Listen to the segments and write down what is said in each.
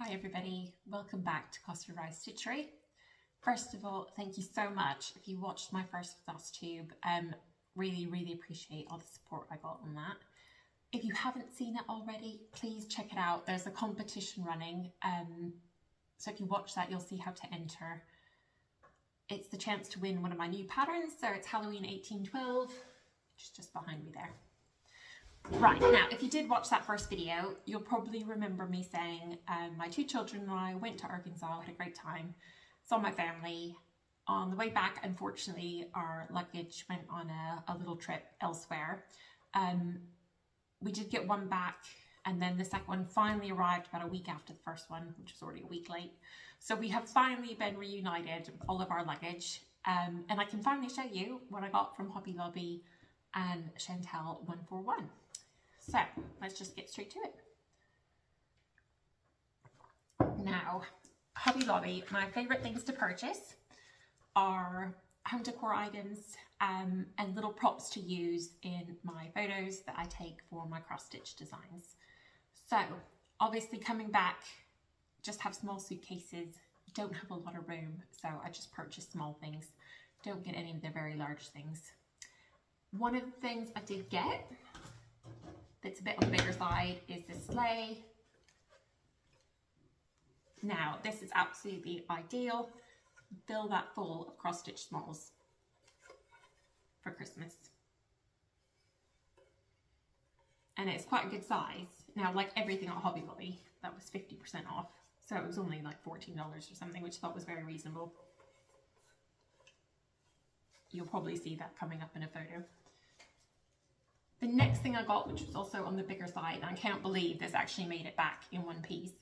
Hi everybody, welcome back to Cost Rise Stitchery. First of all, thank you so much if you watched my first Flosstube. Really appreciate all the support I got on that. If you haven't seen it already, please check it out. There's a competition running, so if you watch that, you'll see how to enter. It's the chance to win one of my new patterns, so it's Halloween 1812, which is just behind me there. Right, now if you did watch that first video, you'll probably remember me saying my two children and I went to Arkansas, had a great time, saw my family. On the way back, unfortunately, our luggage went on a little trip elsewhere. We did get one back, and then the second one finally arrived about a week after the first one, which was already a week late. So we have finally been reunited with all of our luggage, and I can finally show you what I got from Hobby Lobby and Chantel 141. So let's just get straight to it. Now, Hobby Lobby, my favorite things to purchase are home decor items and little props to use in my photos that I take for my cross-stitch designs. So obviously coming back, just have small suitcases, don't have a lot of room, so I just purchase small things. Don't get any of the very large things. One of the things I did get that's a bit on the bigger side is this sleigh. Now, this is absolutely ideal. Fill that full of cross-stitch smalls for Christmas. And it's quite a good size. Now, like everything at Hobby Lobby, that was 50% off. So it was only like $14 or something, which I thought was very reasonable. You'll probably see that coming up in a photo. The next thing I got, which was also on the bigger side, and I can't believe this actually made it back in one piece,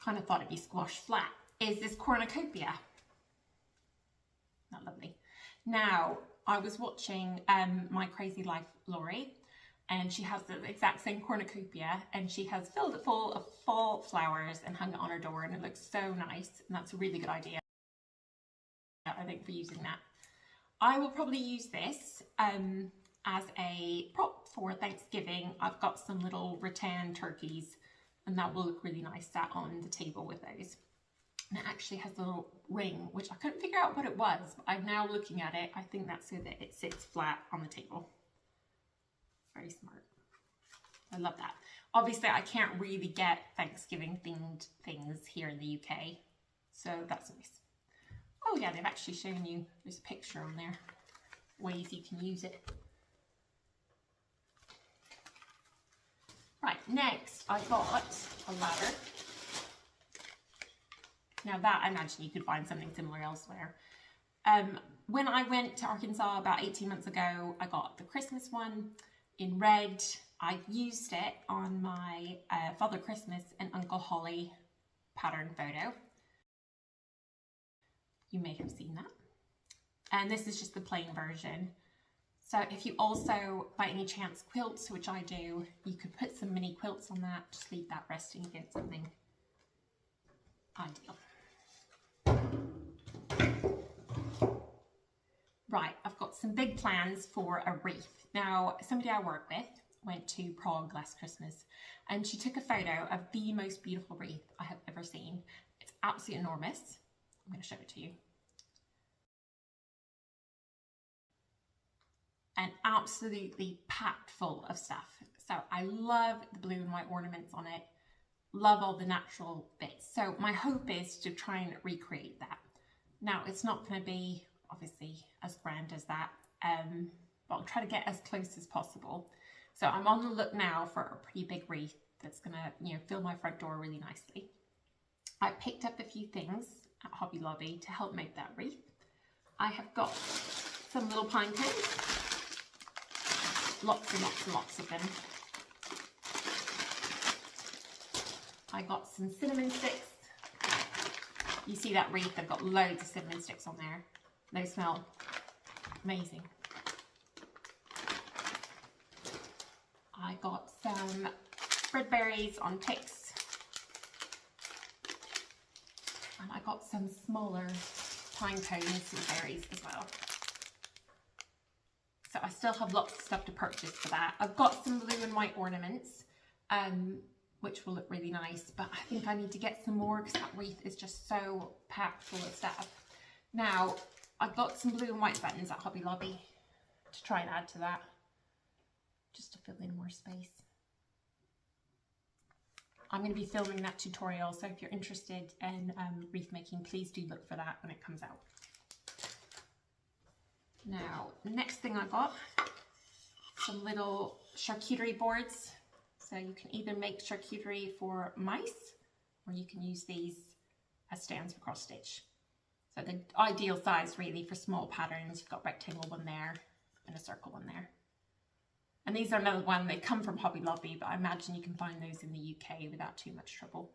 kind of thought it'd be squashed flat, is this cornucopia. Not lovely. Now, I was watching My Crazy Life Lori, and she has the exact same cornucopia, and she has filled it full of fall flowers and hung it on her door, and it looks so nice, and that's a really good idea, I think, for using that. I will probably use this as a prop for Thanksgiving. I've got some little rattan turkeys, and that will look really nice sat on the table with those. And it actually has a little ring, which I couldn't figure out what it was, but I'm now looking at it. I think that's so that it sits flat on the table. Very smart. I love that. Obviously, I can't really get Thanksgiving themed things here in the UK, so that's nice. Oh yeah, they've actually shown you, there's a picture on there, ways you can use it. Right, next I got a ladder. Now that, I imagine you could find something similar elsewhere. When I went to Arkansas about 18 months ago, I got the Christmas one in red. I used it on my Father Christmas and Uncle Holly pattern photo. You may have seen that. And this is just the plain version. So if you also, by any chance, quilts, which I do, you could put some mini quilts on that, just leave that resting against something ideal. Right, I've got some big plans for a wreath. Now, somebody I work with went to Prague last Christmas, and she took a photo of the most beautiful wreath I have ever seen. It's absolutely enormous. I'm going to show it to you. And absolutely packed full of stuff. So I love the blue and white ornaments on it. Love all the natural bits. So my hope is to try and recreate that. Now, it's not going to be obviously as grand as that, but I'll try to get as close as possible. So I'm on the look now for a pretty big wreath that's going to, you know, fill my front door really nicely. I picked up a few things at Hobby Lobby to help make that wreath. I have got some little pine cones. Lots and lots and lots of them. I got some cinnamon sticks. You see that wreath, I've got loads of cinnamon sticks on there. They smell amazing. I got some red berries on ticks. And I got some smaller pine cones and berries as well. So I still have lots of stuff to purchase for that. I've got some blue and white ornaments. which will look really nice, but I think I need to get some more because that wreath is just so packed full of stuff. Now, I've got some blue and white buttons at Hobby Lobby to try and add to that, just to fill in more space. I'm going to be filming that tutorial, so if you're interested in wreath making, please do look for that when it comes out. Now, next thing I got, some little charcuterie boards. So you can either make charcuterie for mice, or you can use these as stands for cross stitch. So the ideal size really for small patterns, you've got rectangle one there and a circle one there. And these are another one, they come from Hobby Lobby, but I imagine you can find those in the UK without too much trouble.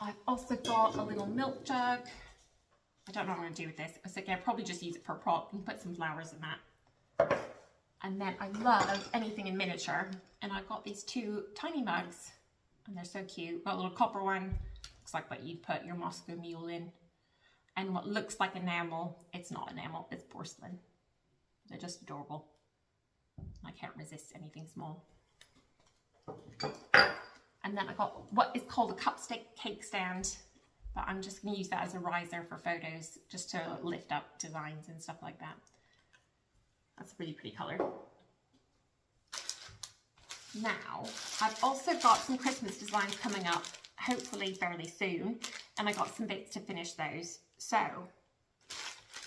I've also got a little milk jug. I don't know what I'm going to do with this. I was thinking I'll probably just use it for a prop and put some flowers in that. And then I love anything in miniature. And I've got these two tiny mugs. And they're so cute. Got a little copper one. Looks like what you'd put your Moscow Mule in. And what looks like enamel. It's not enamel, it's porcelain. They're just adorable. I can't resist anything small. And then I got what is called a cupstick cake stand. But I'm just going to use that as a riser for photos, just to lift up designs and stuff like that. That's a really pretty colour. Now, I've also got some Christmas designs coming up, hopefully fairly soon, and I got some bits to finish those. So,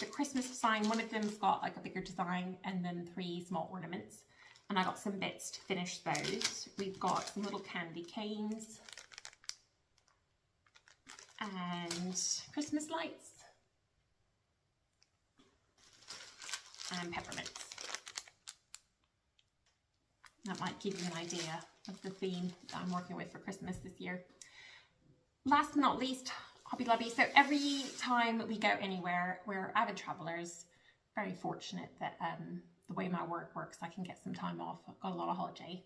the Christmas design, one of them's got like a bigger design and then 3 small ornaments, and I got some bits to finish those. We've got some little candy canes, and Christmas lights, and peppermints. That might give you an idea of the theme that I'm working with for Christmas this year. Last but not least, Hobby Lobby. So every time we go anywhere, we're avid travelers. Very fortunate that the way my work works, I can get some time off. I've got a lot of holiday.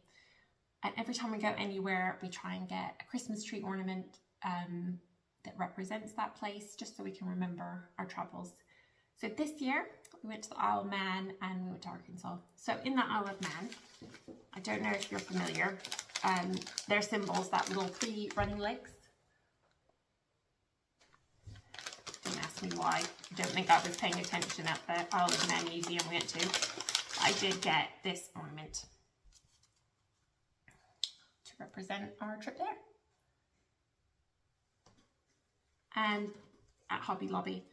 And every time we go anywhere, we try and get a Christmas tree ornament that represents that place, just so we can remember our travels. So this year we went to the Isle of Man and we went to Arkansas. So in the Isle of Man, I don't know if you're familiar, their symbols, that little 3 running legs. Don't ask me why. I don't think I was paying attention at the Isle of Man museum we went to. I did get this ornament to represent our trip there. And at Hobby Lobby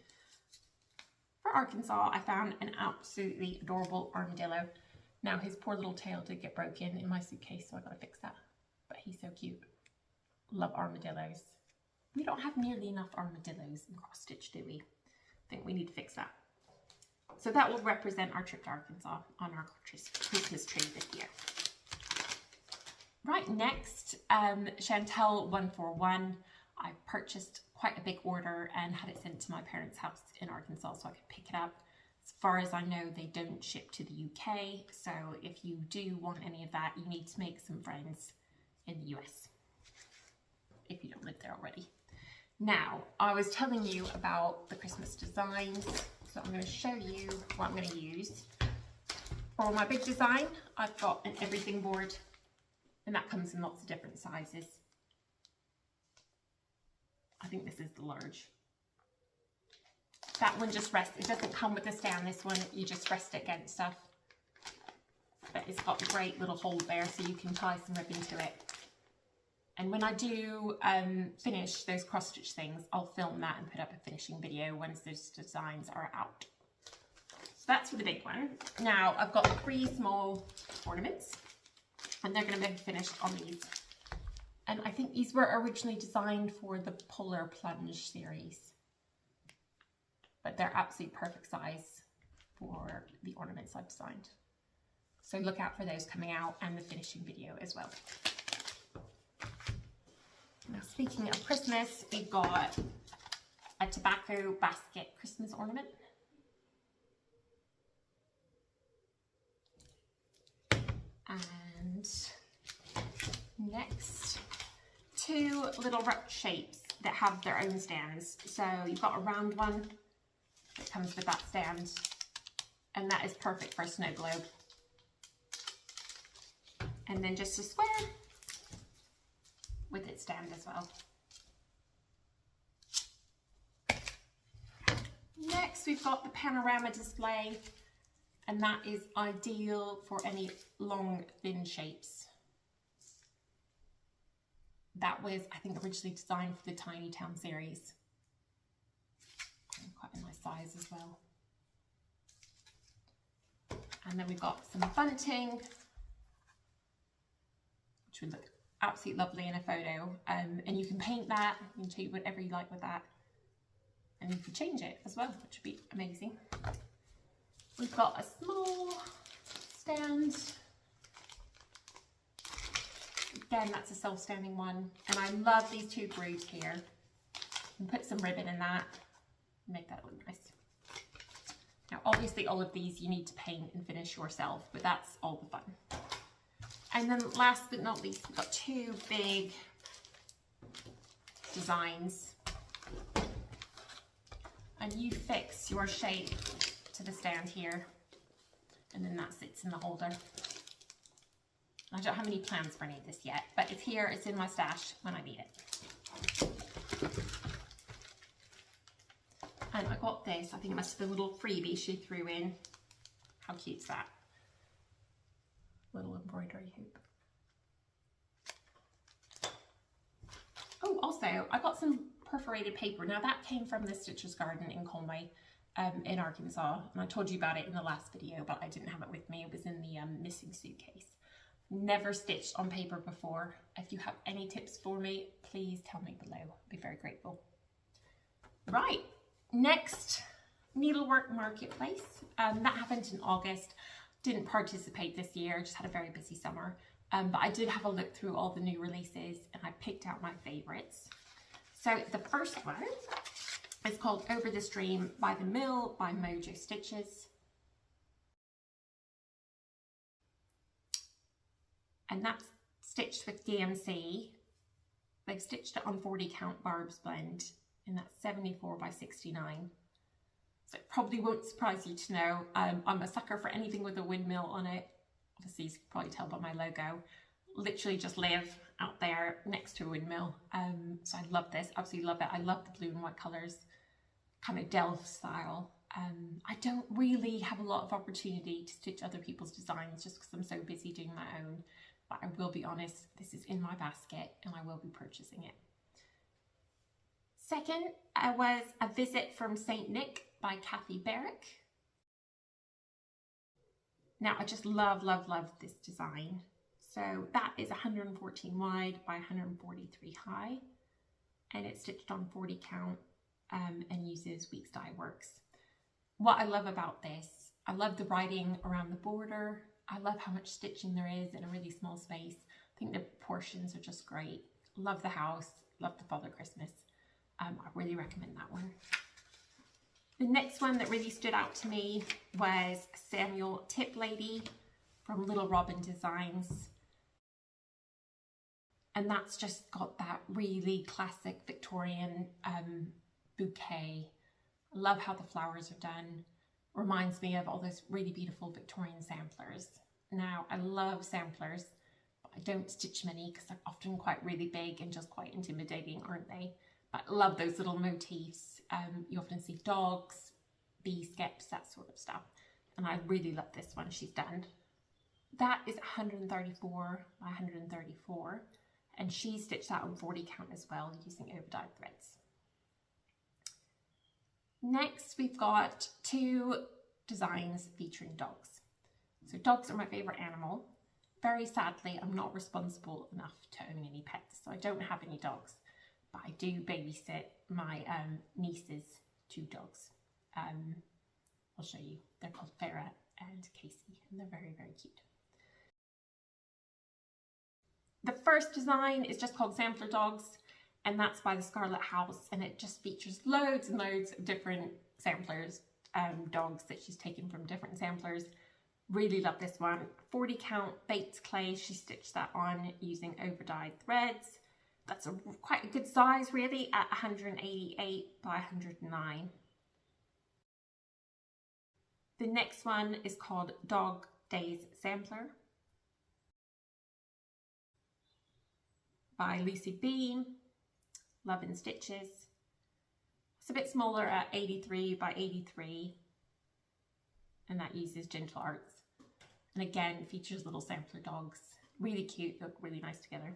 for Arkansas, I found an absolutely adorable armadillo. Now his poor little tail did get broken in my suitcase, so I gotta fix that. But he's so cute. Love armadillos. We don't have nearly enough armadillos in cross stitch, do we? I think we need to fix that. So that will represent our trip to Arkansas on our Christmas tree this year. Right, next, Chantel 141. I purchased quite a big order and had it sent to my parents' house in Arkansas so I could pick it up. As far as I know, they don't ship to the UK, so if you do want any of that, you need to make some friends in the US, if you don't live there already. Now, I was telling you about the Christmas designs, so I'm going to show you what I'm going to use. For my big design, I've got an everything board, and that comes in lots of different sizes. I think this is the large. That one just rests, it doesn't come with a stand, this one, you just rest it against stuff. But it's got a great little hole there so you can tie some ribbon to it. And when I do finish those cross stitch things, I'll film that and put up a finishing video once those designs are out. So that's for the big one. Now I've got 3 small ornaments and they're going to be finished on these. And I think these were originally designed for the Polar Plunge series. But they're absolutely perfect size for the ornaments I've designed. So look out for those coming out and the finishing video as well. Now speaking of Christmas, we've got a tobacco basket Christmas ornament. And next, 2 little rough shapes that have their own stands. So you've got a round one that comes with that stand, and that is perfect for a snow globe. And then just a square with its stand as well. Next, we've got the panorama display, and that is ideal for any long, thin shapes. That was, I think, originally designed for the Tiny Town series. And quite a nice size as well. And then we've got some bunting, which would look absolutely lovely in a photo. And you can paint that, you can do whatever you like with that. And you can change it as well, which would be amazing. We've got a small stand. Again, that's a self-standing one. And I love these two grooves here. You can put some ribbon in that, make that look nice. Now, obviously, all of these you need to paint and finish yourself, but that's all the fun. And then last but not least, we've got two big designs. And you fix your shape to the stand here, and then that sits in the holder. I don't have any plans for any of this yet, but it's here, it's in my stash when I need it. And I got this, I think it must have been a little freebie she threw in. How cute's that? Little embroidery hoop. Oh, also, I got some perforated paper. Now that came from the Stitcher's Garden in Conway, in Arkansas, and I told you about it in the last video, but I didn't have it with me. It was in the missing suitcase. Never stitched on paper before. If you have any tips for me, please tell me below. I'd be very grateful. Right, next, Needlework Marketplace. That happened in August. Didn't participate this year, just had a very busy summer. But I did have a look through all the new releases and I picked out my favorites. So the first one is called Over the Stream by the Mill by Mojo Stitches. And that's stitched with DMC. They've stitched it on 40 count Barb's blend, and that's 74 by 69. So it probably won't surprise you to know I'm a sucker for anything with a windmill on it. Obviously, you can probably tell by my logo. Literally just live out there next to a windmill. So I love this, absolutely love it. I love the blue and white colours, kind of Delft style. I don't really have a lot of opportunity to stitch other people's designs just because I'm so busy doing my own. But I will be honest, this is in my basket and I will be purchasing it. Second was A Visit from St. Nick by Kathy Barrick. Now I just love, love, love this design. So that is 114 wide by 143 high, and it's stitched on 40 count and uses Weeks Dye Works. What I love about this, I love the writing around the border. I love how much stitching there is in a really small space. I think the proportions are just great. Love the house, love the Father Christmas. I really recommend that one. The next one that really stood out to me was Samuel Tiplady from Little Robin Designs. And that's just got that really classic Victorian bouquet. I love how the flowers are done. Reminds me of all those really beautiful Victorian samplers. Now, I love samplers, but I don't stitch many because they're often quite really big and just quite intimidating, aren't they? But I love those little motifs. You often see dogs, bee skips, that sort of stuff. And I really love this one she's done. That is 134 by 134. And she stitched that on 40 count as well using overdyed threads. Next, we've got two designs featuring dogs. So dogs are my favorite animal. Very sadly, I'm not responsible enough to own any pets, so I don't have any dogs, but I do babysit my niece's two dogs. I'll show you. They're called Farah and Casey, and they're very, very cute. The first design is just called Sampler Dogs, and that's by the Scarlett House, and it just features loads and loads of different samplers, dogs that she's taken from different samplers. Really love this one. 40 count baked clay, she stitched that on using overdyed threads. That's quite a good size really at 188 by 109. The next one is called Dog Days Sampler. by Lucy Bean, Love in Stitches. It's a bit smaller at 83 by 83, and that uses Gentle Arts. And again, features little sampler dogs. Really cute, look really nice together.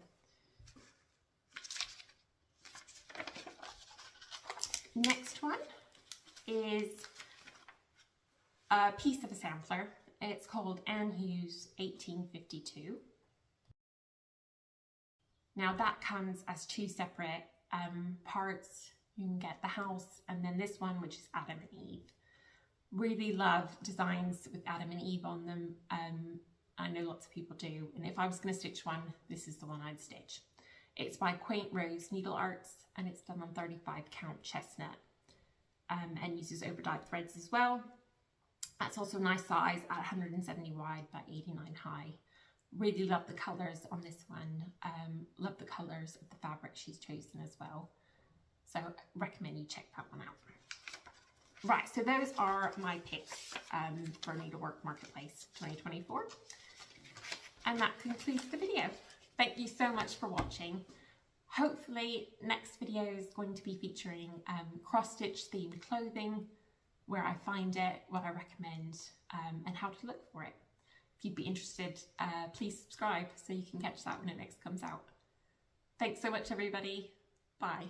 Next one is a piece of a sampler. It's called Anne Hughs 1852. Now that comes as two separate parts. You can get the house and then this one, which is Adam and Eve. Really love designs with Adam and Eve on them. I know lots of people do, and if I was going to stitch one, this is the one I'd stitch. It's by Quaint Rose Needle Arts, and it's done on 35 count chestnut, and uses overdyed threads as well. That's also a nice size at 170 wide by 89 high. Really love the colours on this one. Love the colours of the fabric she's chosen as well. So recommend you check that one out. Right, so those are my picks for Needlework Marketplace 2024. And that concludes the video. Thank you so much for watching. Hopefully next video is going to be featuring cross-stitch themed clothing, where I find it, what I recommend, and how to look for it. If you'd be interested, please subscribe so you can catch that when it next comes out. Thanks so much, everybody. Bye.